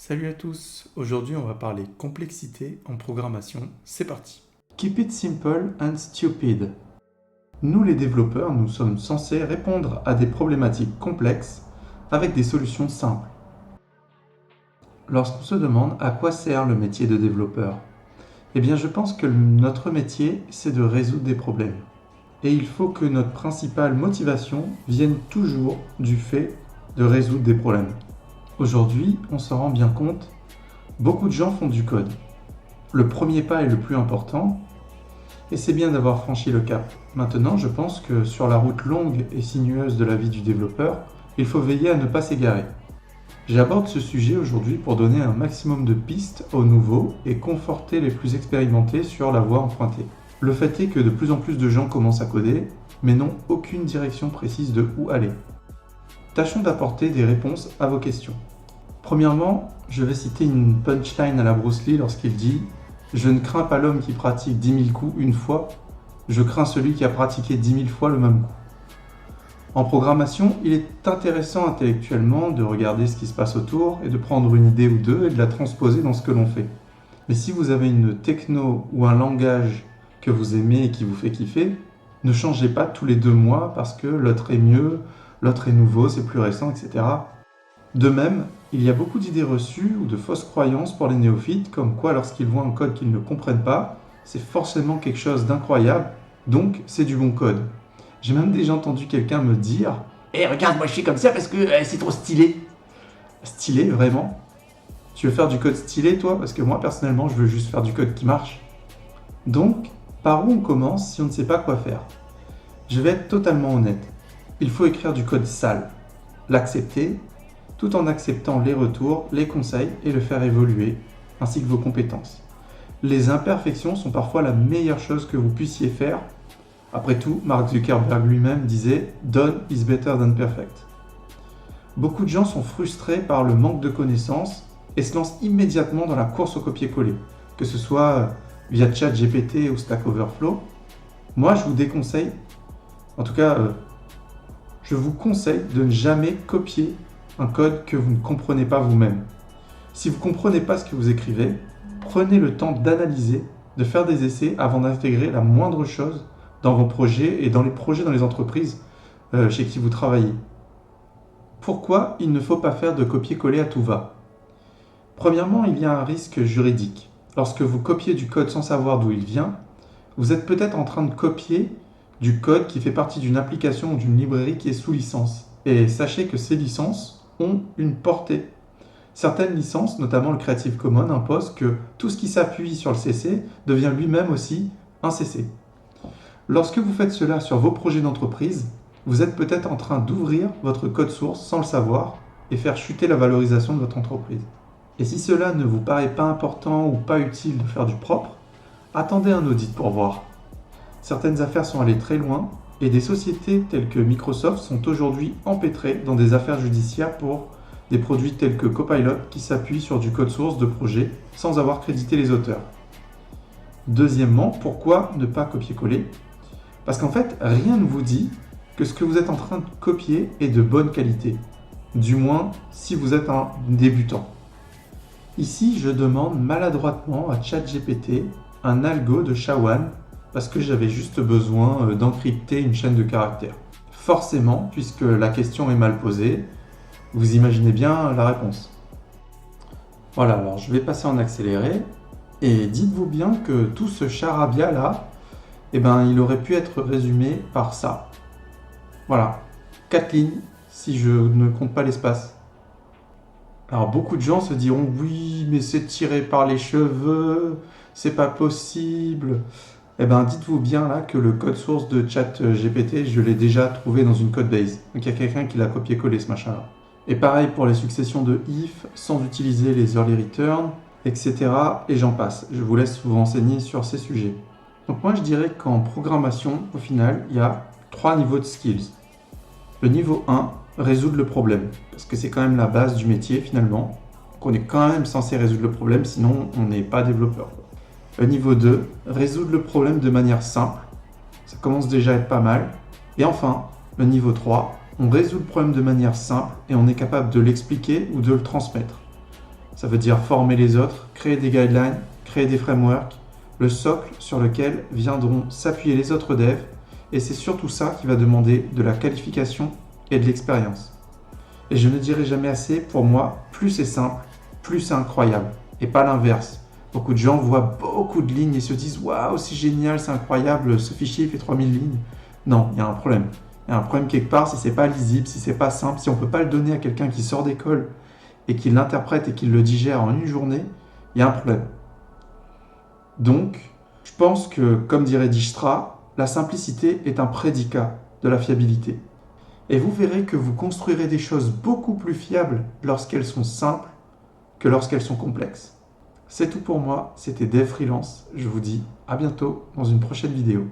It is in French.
Salut à tous, aujourd'hui on va parler complexité en programmation, c'est parti. Keep it simple and stupid. Nous les développeurs, nous sommes censés répondre à des problématiques complexes avec des solutions simples. Lorsqu'on se demande à quoi sert le métier de développeur, eh bien je pense que notre métier c'est de résoudre des problèmes. Et il faut que notre principale motivation vienne toujours du fait de résoudre des problèmes. Aujourd'hui, on s'en rend bien compte, beaucoup de gens font du code. Le premier pas est le plus important, et c'est bien d'avoir franchi le cap. Maintenant, je pense que sur la route longue et sinueuse de la vie du développeur, il faut veiller à ne pas s'égarer. J'aborde ce sujet aujourd'hui pour donner un maximum de pistes aux nouveaux et conforter les plus expérimentés sur la voie empruntée. Le fait est que de plus en plus de gens commencent à coder, mais n'ont aucune direction précise de où aller. Tâchons d'apporter des réponses à vos questions. Premièrement, je vais citer une punchline à la Bruce Lee lorsqu'il dit « Je ne crains pas l'homme qui pratique 10 000 coups une fois, je crains celui qui a pratiqué 10 000 fois le même coup. » En programmation, il est intéressant intellectuellement de regarder ce qui se passe autour et de prendre une idée ou deux et de la transposer dans ce que l'on fait. Mais si vous avez une techno ou un langage que vous aimez et qui vous fait kiffer, ne changez pas tous les 2 mois parce que l'autre est mieux, l'autre est nouveau, c'est plus récent, etc. De même, il y a beaucoup d'idées reçues ou de fausses croyances pour les néophytes, comme quoi lorsqu'ils voient un code qu'ils ne comprennent pas, c'est forcément quelque chose d'incroyable, donc c'est du bon code. J'ai même déjà entendu quelqu'un me dire « Eh regarde, moi je fais comme ça parce que c'est trop stylé !» Stylé, vraiment? Tu veux faire du code stylé toi? Parce que moi personnellement je veux juste faire du code qui marche. Donc, par où on commence si on ne sait pas quoi faire? Je vais être totalement honnête. Il faut écrire du code sale, l'accepter, tout en acceptant les retours, les conseils et le faire évoluer, ainsi que vos compétences. Les imperfections sont parfois la meilleure chose que vous puissiez faire. Après tout, Mark Zuckerberg lui-même disait « Done is better than perfect ». Beaucoup de gens sont frustrés par le manque de connaissances et se lancent immédiatement dans la course au copier-coller, que ce soit via ChatGPT ou Stack Overflow. Moi, je vous déconseille, en tout cas, je vous conseille de ne jamais copier un code que vous ne comprenez pas vous-même. Si vous ne comprenez pas ce que vous écrivez, prenez le temps d'analyser, de faire des essais avant d'intégrer la moindre chose dans vos projets et dans les projets dans les entreprises chez qui vous travaillez. Pourquoi il ne faut pas faire de copier-coller à tout va? Premièrement, il y a un risque juridique. Lorsque vous copiez du code sans savoir d'où il vient, vous êtes peut-être en train de copier du code qui fait partie d'une application ou d'une librairie qui est sous licence. Et sachez que ces licences ont une portée. Certaines licences, notamment le Creative Commons, imposent que tout ce qui s'appuie sur le CC devient lui-même aussi un CC. Lorsque vous faites cela sur vos projets d'entreprise, vous êtes peut-être en train d'ouvrir votre code source sans le savoir et faire chuter la valorisation de votre entreprise. Et si cela ne vous paraît pas important ou pas utile de faire du propre, attendez un audit pour voir. Certaines affaires sont allées très loin et des sociétés telles que Microsoft sont aujourd'hui empêtrées dans des affaires judiciaires pour des produits tels que Copilot qui s'appuient sur du code source de projet sans avoir crédité les auteurs. Deuxièmement, pourquoi ne pas copier-coller? Parce qu'en fait, rien ne vous dit que ce que vous êtes en train de copier est de bonne qualité. Du moins, si vous êtes un débutant. Ici, je demande maladroitement à ChatGPT un algo de SHA-1 parce que j'avais juste besoin d'encrypter une chaîne de caractères. Forcément, puisque la question est mal posée, vous imaginez bien la réponse. Voilà, alors je vais passer en accéléré, et dites-vous bien que tout ce charabia là, il aurait pu être résumé par ça. Voilà, 4 lignes, si je ne compte pas l'espace. Alors beaucoup de gens se diront « Oui, mais c'est tiré par les cheveux, c'est pas possible ». Dites-vous bien là que le code source de ChatGPT, je l'ai déjà trouvé dans une codebase. Donc il y a quelqu'un qui l'a copié-collé ce machin-là. Et pareil pour les successions de if, sans utiliser les early return, etc. Et j'en passe. Je vous laisse vous renseigner sur ces sujets. Donc moi je dirais qu'en programmation, au final, il y a 3 niveaux de skills. Le niveau 1, résoudre le problème. Parce que c'est quand même la base du métier finalement. Donc on est quand même censé résoudre le problème, sinon on n'est pas développeur. Le niveau 2, résoudre le problème de manière simple. Ça commence déjà à être pas mal. Et enfin, le niveau 3, on résout le problème de manière simple et on est capable de l'expliquer ou de le transmettre. Ça veut dire former les autres, créer des guidelines, créer des frameworks, le socle sur lequel viendront s'appuyer les autres devs, et c'est surtout ça qui va demander de la qualification et de l'expérience. Et je ne dirai jamais assez, pour moi, plus c'est simple, plus c'est incroyable, et pas l'inverse. Beaucoup de gens voient beaucoup de lignes et se disent « Waouh, c'est génial, c'est incroyable, ce fichier fait 3000 lignes ». Non, il y a un problème. Il y a un problème quelque part si c'est pas lisible, si c'est pas simple, si on peut pas le donner à quelqu'un qui sort d'école et qui l'interprète et qui le digère en une journée, il y a un problème. Donc, je pense que, comme dirait Dijkstra, la simplicité est un prédicat de la fiabilité. Et vous verrez que vous construirez des choses beaucoup plus fiables lorsqu'elles sont simples que lorsqu'elles sont complexes. C'est tout pour moi, c'était Dev Freelance. Je vous dis à bientôt dans une prochaine vidéo.